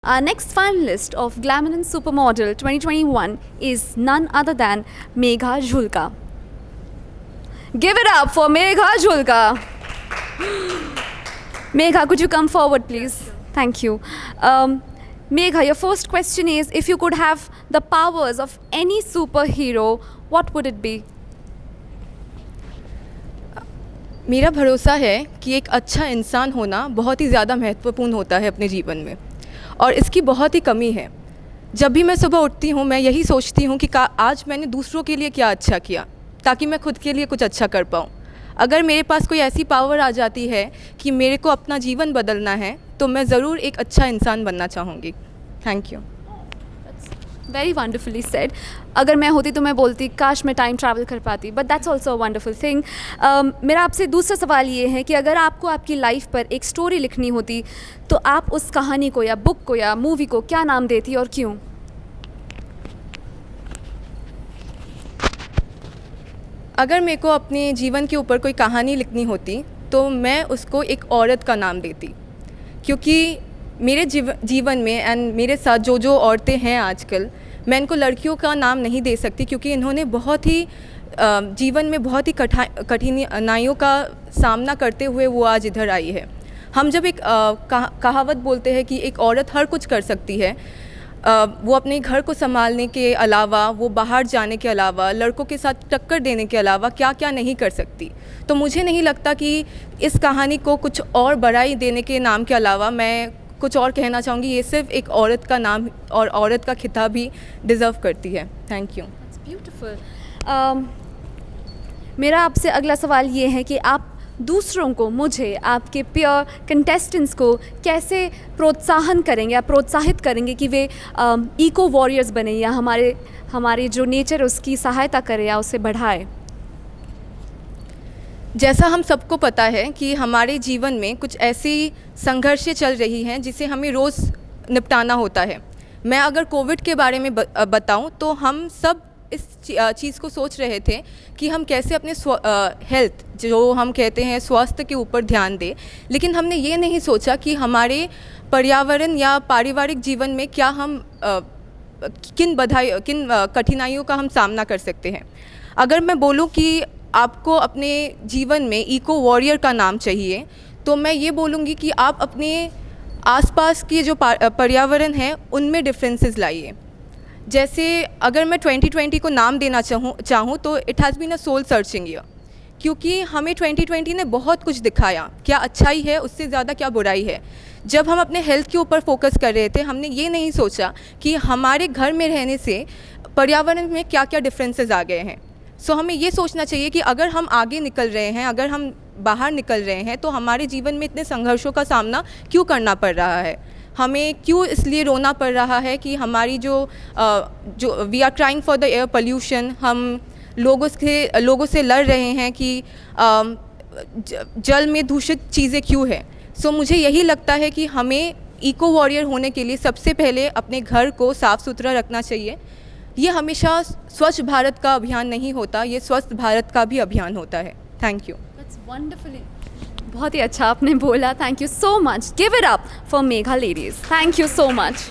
Our next finalist of Glamour Supermodel 2021 is none other than Megha Jhulka. Give it up for Megha Jhulka. Megha, could you come forward, please? Thank you. Megha, your first question is, if you could have the powers of any superhero, what would it be? मेरा भरोसा है कि एक अच्छा इंसान होना बहुत ही ज़्यादा महत्वपूर्ण होता है अपने जीवन में, और इसकी बहुत ही कमी है। जब भी मैं सुबह उठती हूँ मैं यही सोचती हूँ कि आज मैंने दूसरों के लिए क्या अच्छा किया ताकि मैं खुद के लिए कुछ अच्छा कर पाऊँ। अगर मेरे पास कोई ऐसी पावर आ जाती है कि मेरे को अपना जीवन बदलना है तो मैं ज़रूर एक अच्छा इंसान बनना चाहूँगी। Thank you. Very wonderfully said. अगर मैं होती तो मैं बोलती काश मैं टाइम ट्रैवल कर पाती, but that's also a wonderful thing. मेरा आपसे दूसरा सवाल ये है कि अगर आपको आपकी लाइफ पर एक स्टोरी लिखनी होती तो आप उस कहानी को या बुक को या मूवी को क्या नाम देती और क्यों? अगर मेरे को अपने जीवन के ऊपर कोई कहानी लिखनी होती तो मैं उसको एक औरत का नाम देती, क्योंकि मेरे जीवन में एंड मेरे साथ जो औरतें हैं आजकल, मैं इनको लड़कियों का नाम नहीं दे सकती क्योंकि इन्होंने बहुत ही जीवन में बहुत ही कठिनाइयों का सामना करते हुए वो आज इधर आई है। हम जब एक कहावत बोलते हैं कि एक औरत हर कुछ कर सकती है, वो अपने घर को संभालने के अलावा, वो बाहर जाने के अलावा, लड़कों के साथ टक्कर देने के अलावा क्या क्या नहीं कर सकती। तो मुझे नहीं लगता कि इस कहानी को कुछ और बढ़ाई देने के नाम के अलावा मैं कुछ और कहना चाहूँगी। ये सिर्फ एक औरत का नाम और औरत का खिताब ही डिज़र्व करती है। Thank you. ब्यूटीफुल। मेरा आपसे अगला सवाल ये है कि आप दूसरों को, मुझे, आपके पेयर कंटेस्टेंट्स को कैसे प्रोत्साहन करेंगे या प्रोत्साहित करेंगे कि वे इको वॉरियर्स बने या हमारे जो नेचर है उसकी सहायता करें या उसे बढ़ाए? जैसा हम सबको पता है कि हमारे जीवन में कुछ ऐसी संघर्षें चल रही हैं जिसे हमें रोज़ निपटाना होता है। मैं अगर कोविड के बारे में बताऊं तो हम सब इस चीज़ को सोच रहे थे कि हम कैसे अपने हेल्थ, जो हम कहते हैं स्वास्थ्य के ऊपर ध्यान दें, लेकिन हमने ये नहीं सोचा कि हमारे पर्यावरण या पारिवारिक जीवन में क्या हम किन कठिनाइयों का हम सामना कर सकते हैं। अगर मैं बोलूँ कि आपको अपने जीवन में इको वॉरियर का नाम चाहिए तो मैं ये बोलूँगी कि आप अपने आसपास के जो पर्यावरण है उनमें डिफरेंसेस लाइए। जैसे अगर मैं 2020 को नाम देना चाहूँ तो it has been a soul searching year, क्योंकि हमें 2020 ने बहुत कुछ दिखाया, क्या अच्छाई है उससे ज़्यादा क्या बुराई है। जब हम अपने हेल्थ के ऊपर फोकस कर रहे थे हमने ये नहीं सोचा कि हमारे घर में रहने से पर्यावरण में क्या क्या डिफरेंसेस आ गए हैं। सो हमें ये सोचना चाहिए कि अगर हम आगे निकल रहे हैं, अगर हम बाहर निकल रहे हैं तो हमारे जीवन में इतने संघर्षों का सामना क्यों करना पड़ रहा है, हमें क्यों इसलिए रोना पड़ रहा है कि हमारी जो we are trying for the air pollution, हम लोगों से लड़ रहे हैं कि जल में दूषित चीज़ें क्यों है। सो मुझे यही लगता है कि हमें इको वॉरियर होने के लिए सबसे पहले अपने घर को साफ़ सुथरा रखना चाहिए। ये हमेशा स्वच्छ भारत का अभियान नहीं होता, ये स्वस्थ भारत का भी अभियान होता है। Thank you. दैट्स वंडरफुली, बहुत ही अच्छा आपने बोला। Thank you so much. Give it up for Megha ladies. Thank you so much.